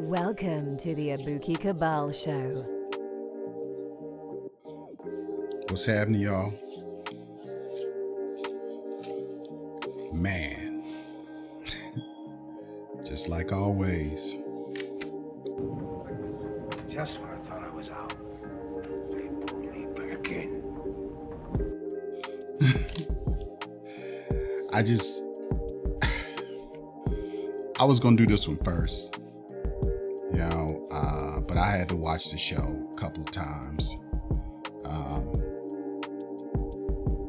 Welcome to the Abuki Cabal Show. What's happening, y'all? Man, just like always. Just when I thought I was out, they pulled me back in. I was gonna do this one first, but I had to watch the show a couple of times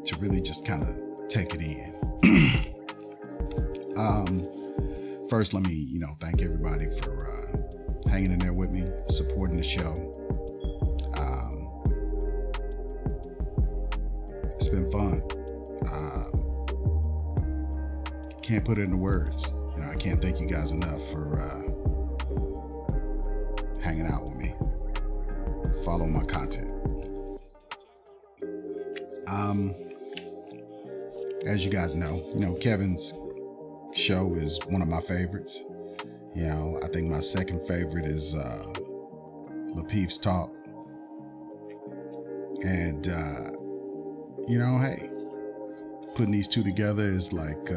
to really just kind of take it in. First, let me, thank everybody for hanging in there with me, supporting the show. It's been fun. Can't put it into words. I can't thank you guys enough for hanging out with me. Follow my content. As you guys know, Kevin's show is one of my favorites. I think my second favorite is Lapeef's talk. And hey, putting these two together is like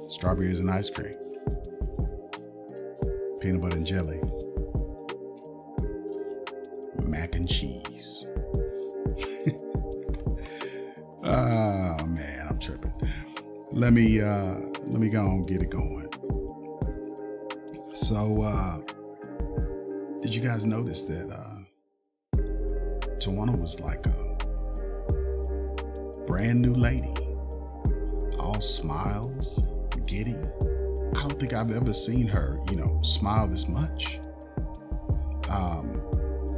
strawberries and ice cream, peanut butter and jelly, mac and cheese. Oh man, I'm tripping. Let me go and get it going. So, did you guys notice that Tawana was like a brand new lady, all smiles, giddy? I don't think I've ever seen her, smile this much.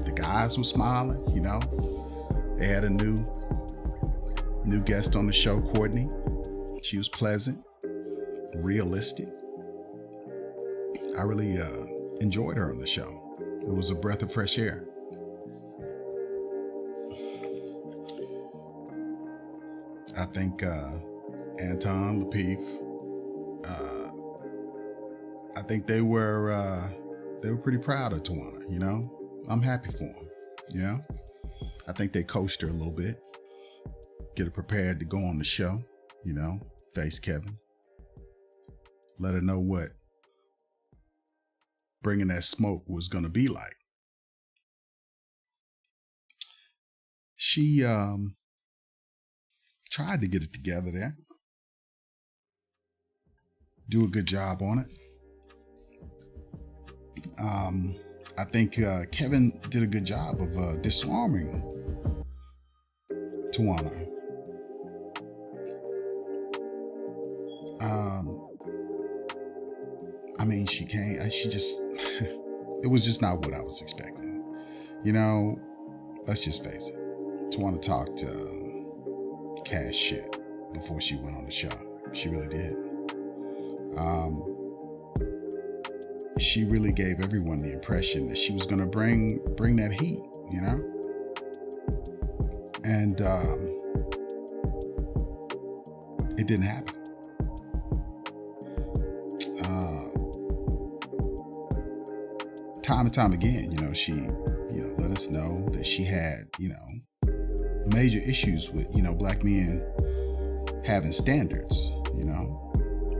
The guys were smiling, They had a new guest on the show, Courtney. She was pleasant, realistic. I really enjoyed her on the show. It was a breath of fresh air. I think Anton, Lapeef, I think they were pretty proud of Tawana, I'm happy for them, I think they coached her a little bit, get her prepared to go on the show, face Kevin, let her know what bringing that smoke was going to be like. She tried to get it together there, do a good job on it. I think Kevin did a good job of disarming Tawana. It was just not what I was expecting. Let's just face it. Tawana talked cash shit before she went on the show. She really did. She really gave everyone the impression that she was going to bring that heat, and it didn't happen. Time and time again, she, let us know that she had, major issues with, black men having standards,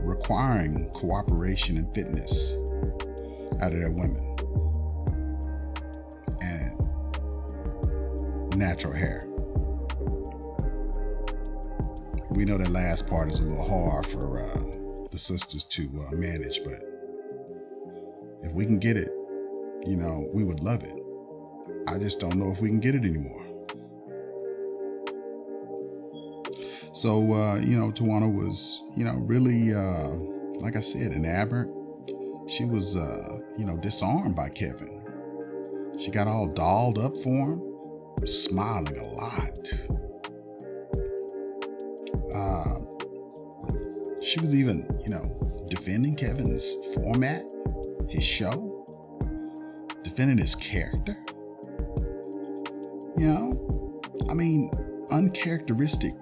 requiring cooperation and fitness out of their women and natural hair. We know that last part is a little hard for the sisters to manage, but if we can get it, we would love it. I just don't know if we can get it anymore. So, Tawana was, really, like I said, an aberrant. She was, disarmed by Kevin. She got all dolled up for him, smiling a lot. She was even, defending Kevin's format, his show, defending his character. Uncharacteristic,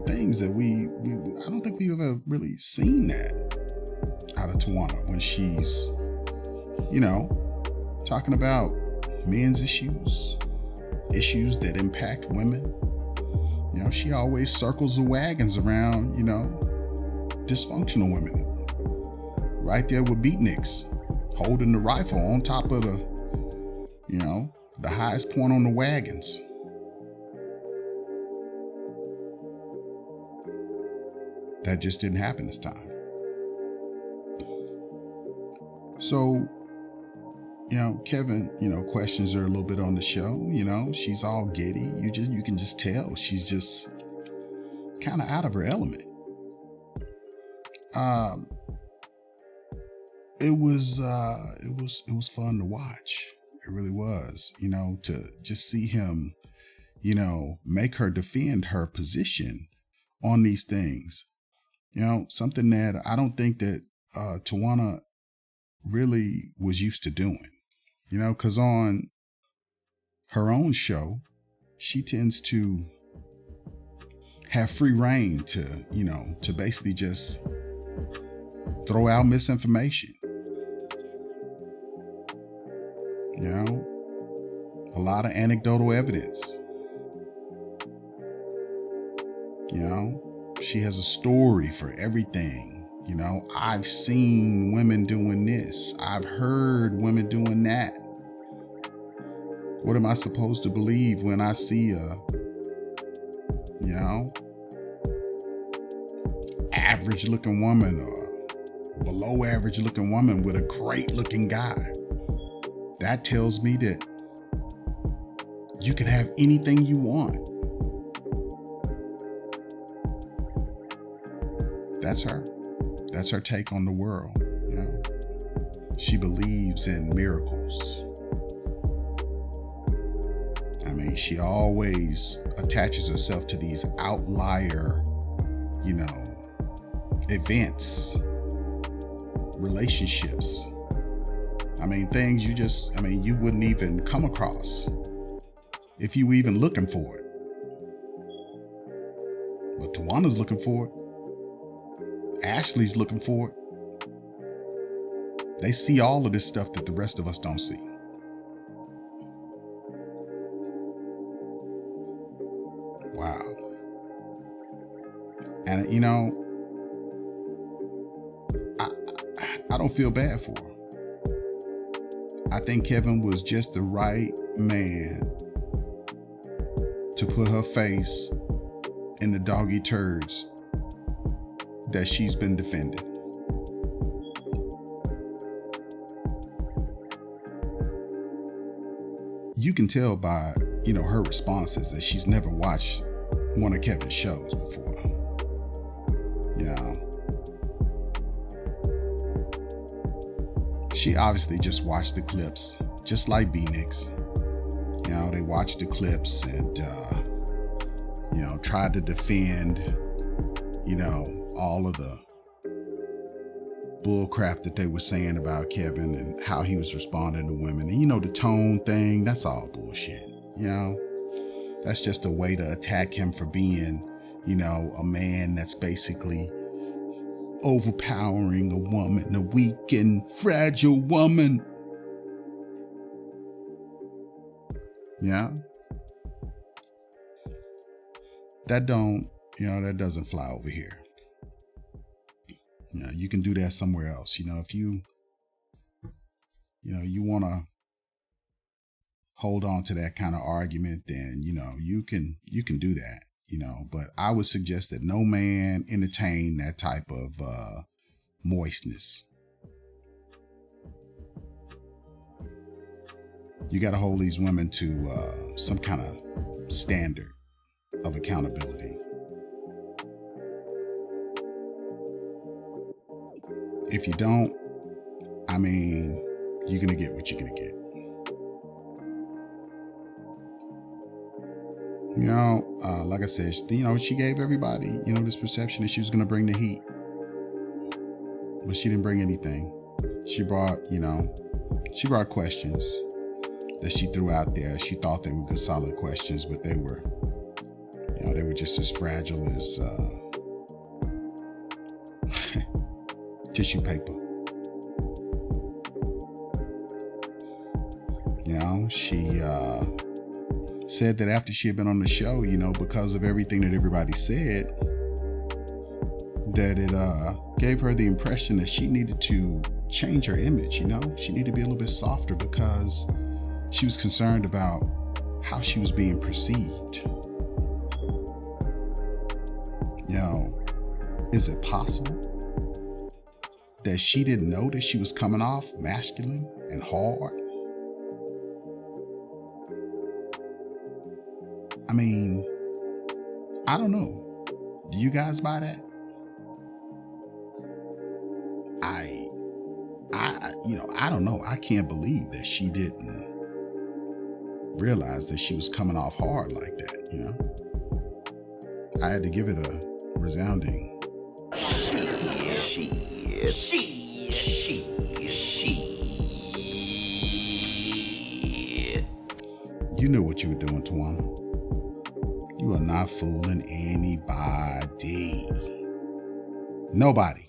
things that I don't think we've ever really seen that out of Tawana when she's, talking about men's issues that impact women. She always circles the wagons around, dysfunctional women. Right there with beatniks, holding the rifle on top of the highest point on the wagons. That just didn't happen this time. So, Kevin, questions her a little bit on the show. She's all giddy. You can just tell she's just kind of out of her element. It was fun to watch. It really was, to just see him, make her defend her position on these things. Something that I don't think that Tawana really was used to doing, because on her own show, she tends to have free reign to basically just throw out misinformation. A lot of anecdotal evidence. She has a story for everything. I've seen women doing this. I've heard women doing that. What am I supposed to believe when I see a, average looking woman or below average looking woman with a great looking guy? That tells me that you can have anything you want. That's her. That's her take on the world. She believes in miracles. She always attaches herself to these outlier, events, relationships. Things you wouldn't even come across if you were even looking for it. But Tawana's looking for it. Ashley's looking for it. They see all of this stuff that the rest of us don't see. Wow. And I don't feel bad for her. I think Kevin was just the right man to put her face in the doggy turds that she's been defending. You can tell by, her responses that she's never watched one of Kevin's shows before. She obviously just watched the clips, just like B-Nicks. They watched the clips and, tried to defend, all of the bull crap that they were saying about Kevin and how he was responding to women. And, the tone thing, that's all bullshit. That's just a way to attack him for being, a man that's basically overpowering a woman, a weak and fragile woman. That doesn't fly over here. You can do that somewhere else. If you want to hold on to that kind of argument, then, you can do that, but I would suggest that no man entertain that type of moistness. You got to hold these women to some kind of standard of accountability. If you don't, you're going to get what you're going to get. Like I said, she gave everybody, this perception that she was going to bring the heat. But she didn't bring anything. She brought questions that she threw out there. She thought they were good, solid questions, but they were just as fragile as tissue paper. You know, she said that after she had been on the show, you know, because of everything that everybody said, that it gave her the impression that she needed to change her image, you know? She needed to be a little bit softer because she was concerned about how she was being perceived. You know, is it possible that she didn't know that she was coming off masculine and hard? I mean, I don't know. Do you guys buy that? I don't know. I can't believe that she didn't realize that she was coming off hard like that, you know? I had to give it a resounding. She. You knew what you were doing, Tawana. You are not fooling anybody. Nobody.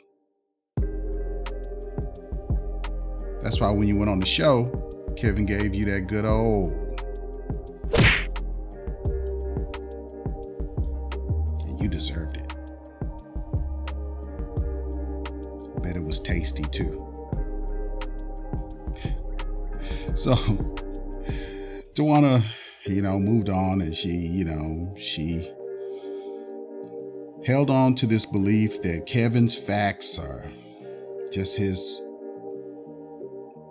That's why when you went on the show, Kevin gave you that good old. And you deserved it. I bet it was tasty too. So, Tawana, you know, moved on, and she held on to this belief that Kevin's facts are just his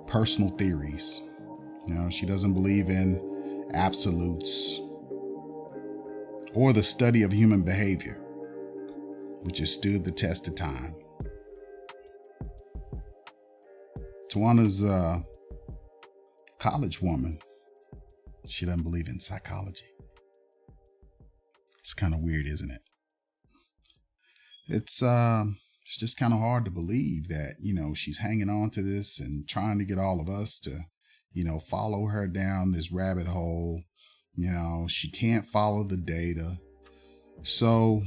personal theories. You know, she doesn't believe in absolutes or the study of human behavior, which has stood the test of time. Tawana's a college woman. She doesn't believe in psychology. It's kind of weird, isn't it? It's just kind of hard to believe that, you know, she's hanging on to this and trying to get all of us to, you know, follow her down this rabbit hole. You know, she can't follow the data. So,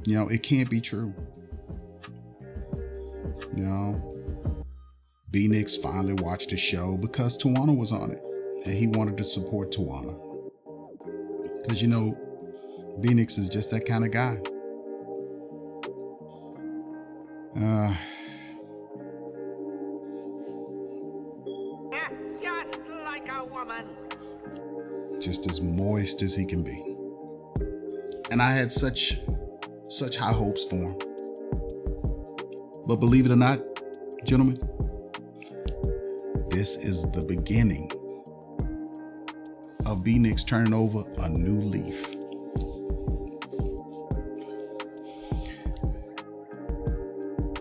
you know, it can't be true. You know, B-Nix finally watched the show because Tawana was on it, and he wanted to support Tawana. Because, you know, B-Nix is just that kind of guy. Just like a woman. Just as moist as he can be. And I had such high hopes for him. But believe it or not, gentlemen, this is the beginning of B-Nix turning over a new leaf.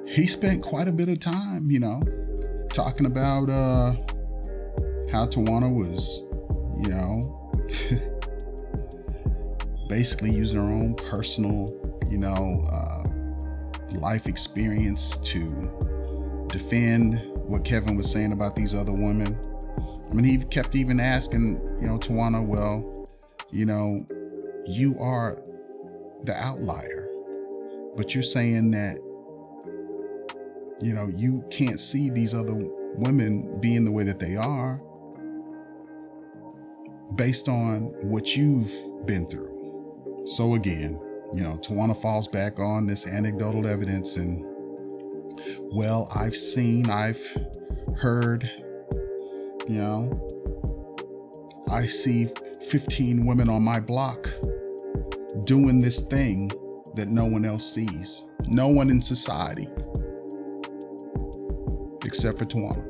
He spent quite a bit of time, you know, talking about how Tawana was, you know, basically using her own personal, you know, life experience to defend what Kevin was saying about these other women. I mean, he kept even asking, you know, Tawana, well, you know, you are the outlier, but you're saying that, you know, you can't see these other women being the way that they are based on what you've been through. So again, you know, Tawana falls back on this anecdotal evidence and, well, I've heard, you know, I see 15 women on my block doing this thing that no one else sees. No one in society. Except for Tawana.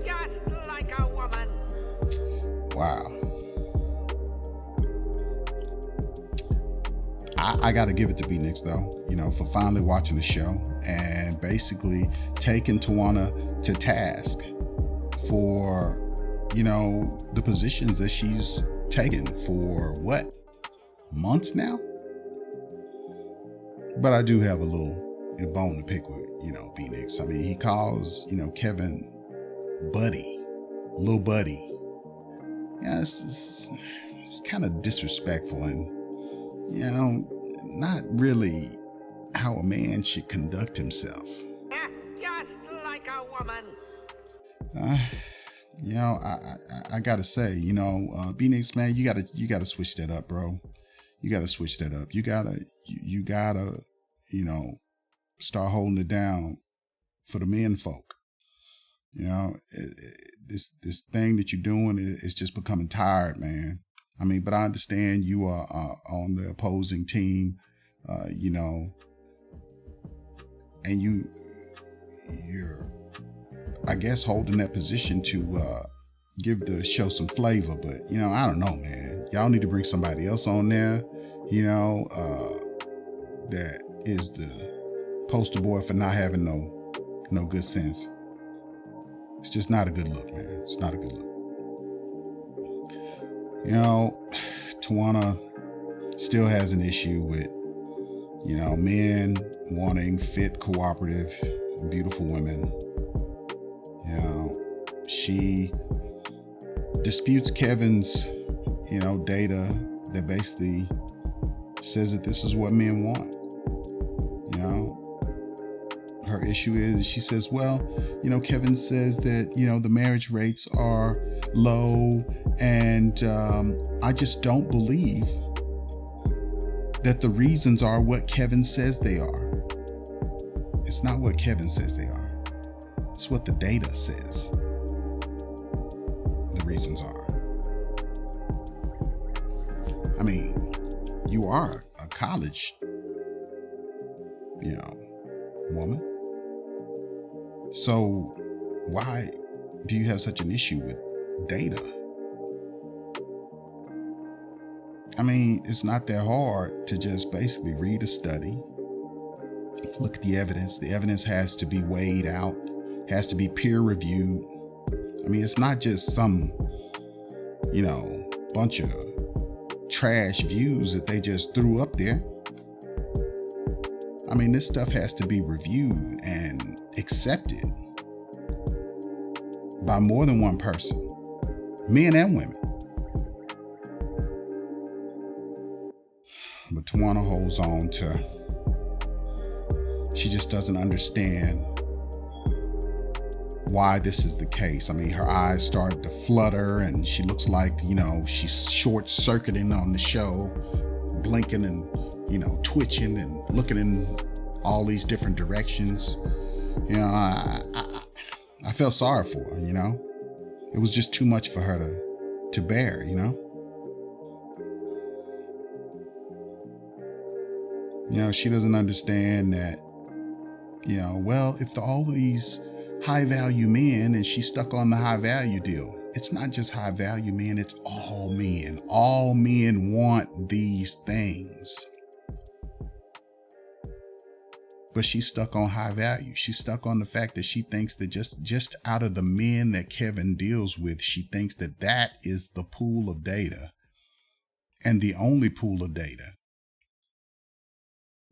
Just like a woman. Wow. I got to give it to B-Nix though, you know, for finally watching the show and basically taking Tawana to task for, you know, the positions that she's taken for what, months now? But I do have a little bone to pick with, you know, B-Nix. I mean, he calls, you know, Kevin buddy, little buddy. Yeah, it's kind of disrespectful. And not really how a man should conduct himself. Just like a woman. I gotta say, B-Nix, man, you gotta switch that up, bro. You gotta switch that up. You gotta, start holding it down for the men folk. This thing that you're doing is just becoming tired, man. I mean, but I understand you are on the opposing team, and you're, I guess, holding that position to give the show some flavor. But, I don't know, man. Y'all need to bring somebody else on there, that is the poster boy for not having no good sense. It's just not a good look, man. It's not a good look. Tawana still has an issue with, men wanting fit, cooperative, and beautiful women. She disputes Kevin's, data that basically says that this is what men want. Her issue is, she says, well, Kevin says that, the marriage rates are low, and I just don't believe that the reasons are what Kevin says they are. It's not what Kevin says they are. It's what the data says the reasons are. I mean, you are a college, woman. So why do you have such an issue with data? I mean, it's not that hard to just basically read a study, look at the evidence. The evidence has to be weighed out, has to be peer reviewed. I mean, it's not just some, bunch of trash views that they just threw up there. I mean, this stuff has to be reviewed and accepted by more than one person, men and women. But Tawana holds on to, she just doesn't understand why this is the case. I mean, her eyes started to flutter and she looks like, she's short-circuiting on the show, blinking and, twitching and looking in all these different directions. I felt sorry for her, It was just too much for her to bear, She doesn't understand that, well, if all of these high value men and she's stuck on the high value deal, it's not just high value men, it's all men. All men want these things. But she's stuck on high value. She's stuck on the fact that she thinks that just out of the men that Kevin deals with, she thinks that that is the pool of data and the only pool of data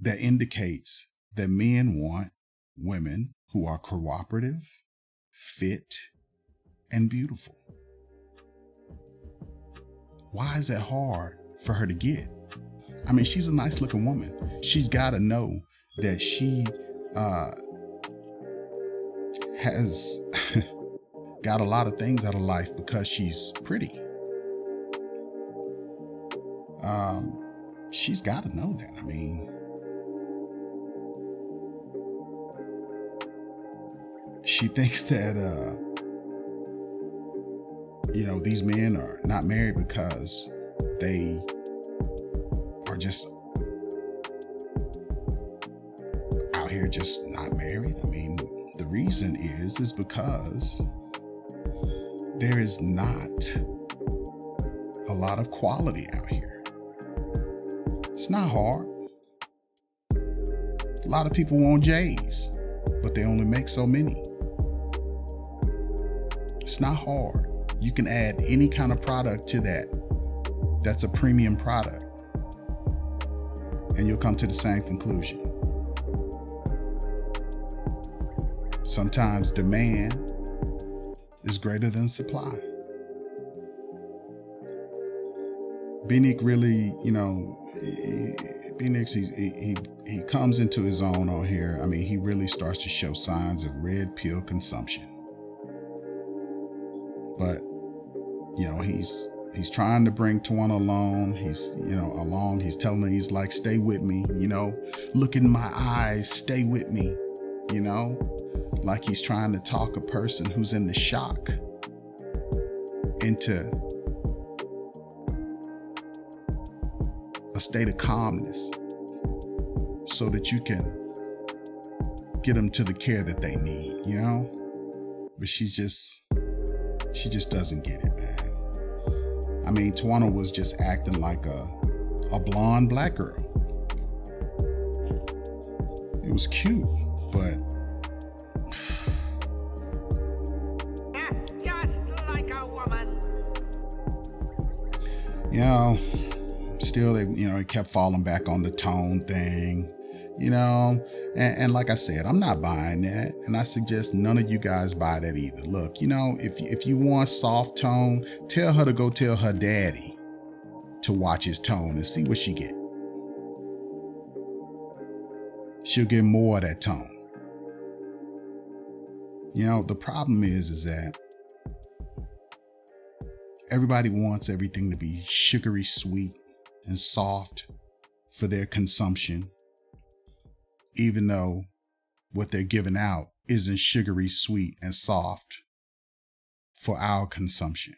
that indicates that men want women who are cooperative, fit, and beautiful. Why is that hard for her to get? I mean, she's a nice looking woman. She's got to know that she has got a lot of things out of life because she's pretty. She's got to know that. I mean, she thinks that, these men are not married because they are just out here just not married. I mean, the reason is because there is not a lot of quality out here. It's not hard. A lot of people want J's, but they only make so many. It's not hard. You can add any kind of product to that. That's a premium product. And you'll come to the same conclusion. Sometimes demand is greater than supply. B-Nick really, B-Nick, he comes into his own on here. I mean, he really starts to show signs of red pill consumption. But, he's trying to bring Tawana along. He's telling her, he's like, stay with me, look in my eyes, stay with me, like he's trying to talk a person who's in the shock into a state of calmness so that you can get them to the care that they need, But she just doesn't get it, man. I mean, Tawana was just acting like a blonde black girl. It was cute, but Just like a woman. Still they kept falling back on the tone thing, and like I said, I'm not buying that, and I suggest none of you guys buy that either. Look, if you want soft tone, tell her to go tell her daddy to watch his tone and see what she get. She'll get more of that tone. The problem is that everybody wants everything to be sugary sweet and soft for their consumption, even though what they're giving out isn't sugary sweet and soft for our consumption.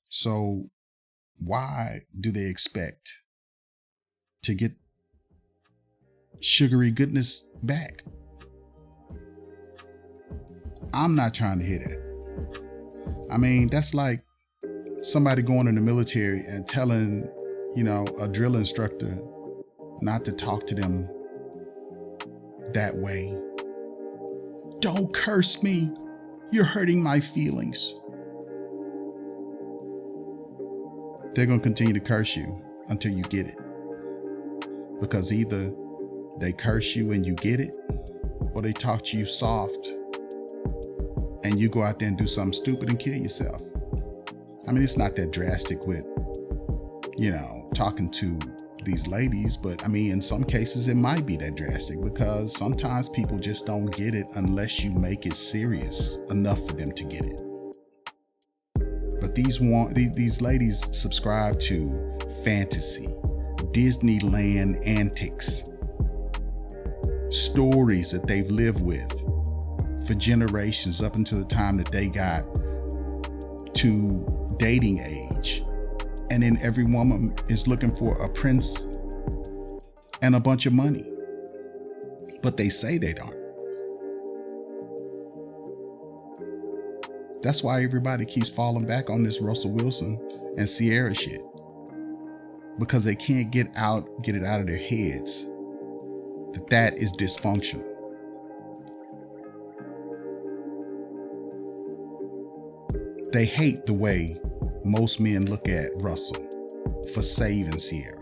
So why do they expect to get sugary goodness back? I'm not trying to hear that. I mean, that's like somebody going in the military and telling, a drill instructor not to talk to them that way. Don't curse me. You're hurting my feelings. They're going to continue to curse you until you get it. Because either they curse you and you get it, or they talk to you soft and you go out there and do something stupid and kill yourself. I mean, it's not that drastic with, talking to these ladies, but I mean, in some cases it might be that drastic because sometimes people just don't get it unless you make it serious enough for them to get it. But these ladies subscribe to fantasy, Disneyland antics, stories that they've lived with for generations up until the time that they got to dating age. And then every woman is looking for a prince and a bunch of money. But they say they don't. That's why everybody keeps falling back on this Russell Wilson and Sierra shit. Because they can't get it out of their heads that is dysfunctional. They hate the way most men look at Russell for saving Sierra.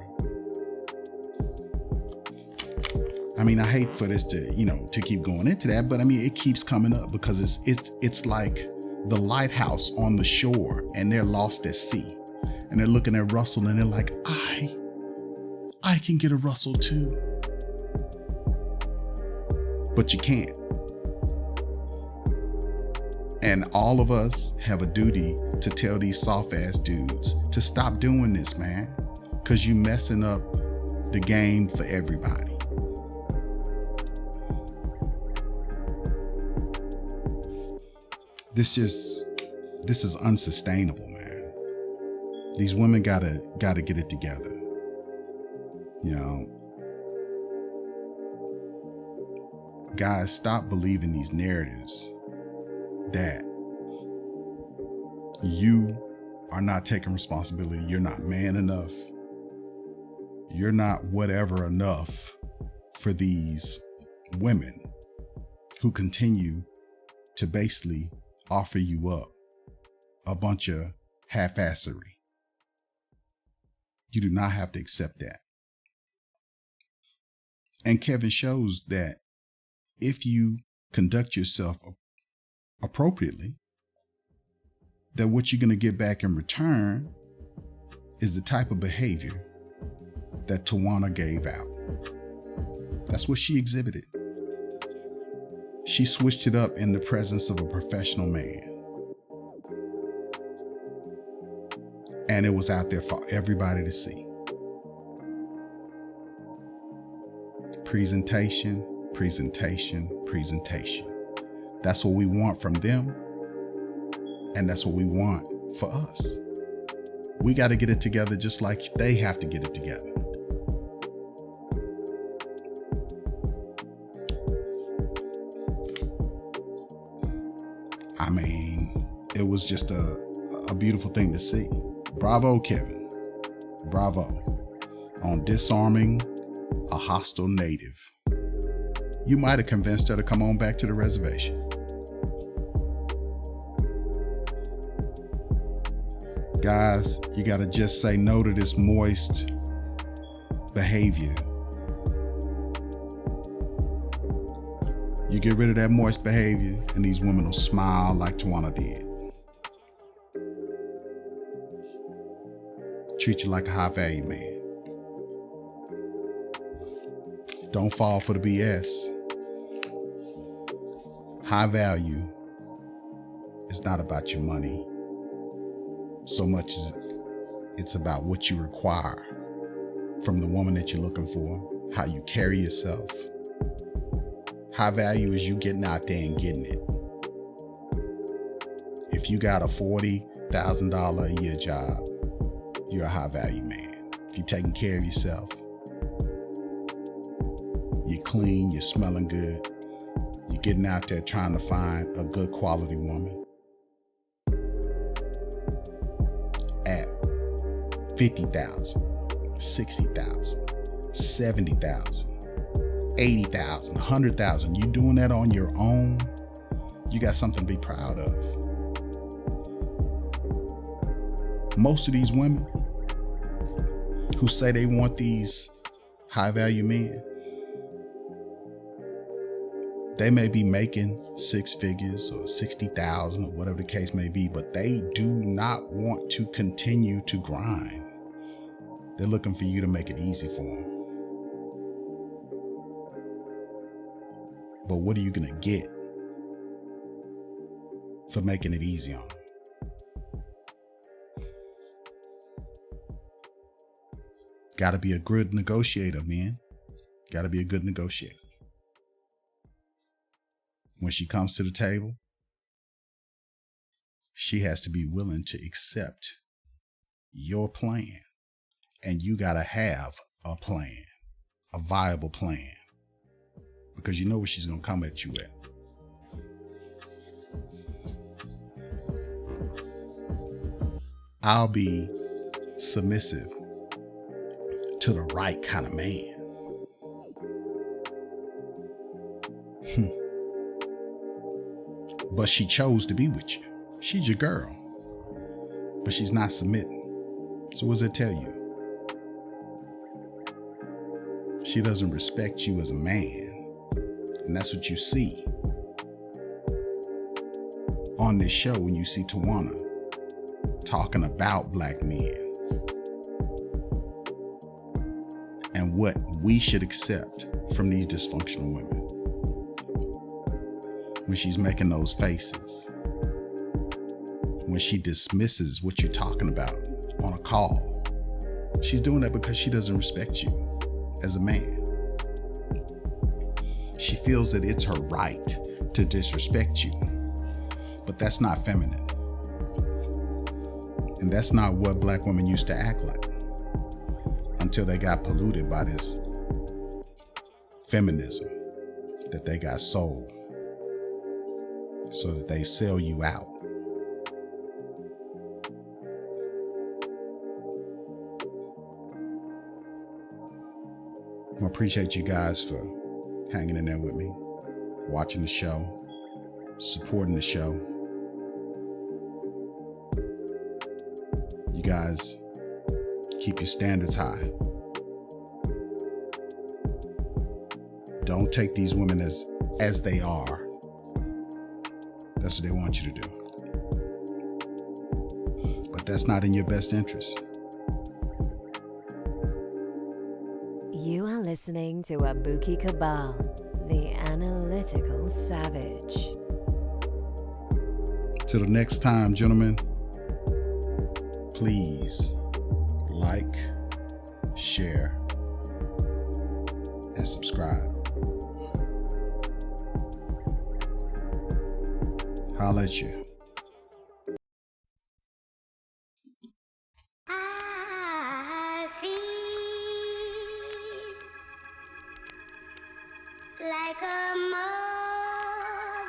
I mean, I hate for this to keep going into that, but I mean, it keeps coming up because it's like the lighthouse on the shore and they're lost at sea. And they're looking at Russell and they're like, I can get a Russell too. But you can't. And all of us have a duty to tell these soft ass dudes to stop doing this, man. Cause you messing up the game for everybody. This is unsustainable, man. These women gotta get it together. Guys, stop believing these narratives that you are not taking responsibility. You're not man enough. You're not whatever enough for these women who continue to basically offer you up a bunch of half-assery. You do not have to accept that. And Kevin shows that if you conduct yourself appropriately, that what you're going to get back in return is the type of behavior that Tawana gave out. That's what she exhibited. She switched it up in the presence of a professional man. And it was out there for everybody to see. Presentation, presentation, presentation. That's what we want from them. And that's what we want for us. We got to get it together just like they have to get it together. I mean, it was just a beautiful thing to see. Bravo, Kevin. Bravo. On disarming a hostile native. You might have convinced her to come on back to the reservation. Guys, you got to just say no to this moist behavior. You get rid of that moist behavior and these women will smile like Tawana did. Treat you like a high value man. Don't fall for the BS. High value is not about your money so much as it's about what you require from the woman that you're looking for, how you carry yourself. High value is you getting out there and getting it. If you got a $40,000 a year job, you're a high value man. If you're taking care of yourself, you're clean, you're smelling good, you're getting out there trying to find a good quality woman at $50,000, $60,000, $70,000, $80,000, $100,000. You doing that on your own, you got something to be proud of. Most of these women who say they want these high value men, they may be making six figures or 60,000 or whatever the case may be, but they do not want to continue to grind. They're looking for you to make it easy for them. But what are you going to get for making it easy on them? Got to be a good negotiator, man. Got to be a good negotiator. When she comes to the table, she has to be willing to accept your plan. And you got to have a plan, a viable plan, because you know where she's going to come at you at. I'll be submissive to the right kind of man. But she chose to be with you. She's your girl. But she's not submitting. So what does it tell you? She doesn't respect you as a man. And that's what you see on this show when you see Tawana talking about black men and what we should accept from these dysfunctional women. When she's making those faces, when she dismisses what you're talking about on a call, she's doing that because she doesn't respect you as a man. She feels that it's her right to disrespect you, but that's not feminine. And that's not what black women used to act like until they got polluted by this feminism that they got sold so that they sell you out. I appreciate you guys for hanging in there with me, watching the show, supporting the show. You guys keep your standards high. Don't take these women as they are. That's what they want you to do. But that's not in your best interest. listening to Abuki Cabal, the analytical savage. Till the next time, gentlemen, please like, share, and subscribe. Holla at you. I feel like a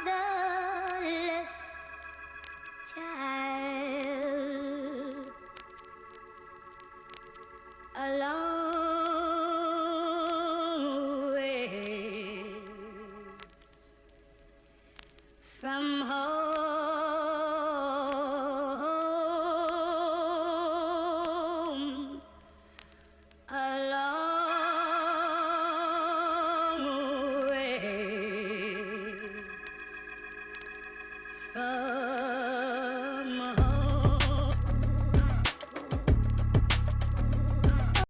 motherless child, a long way from home.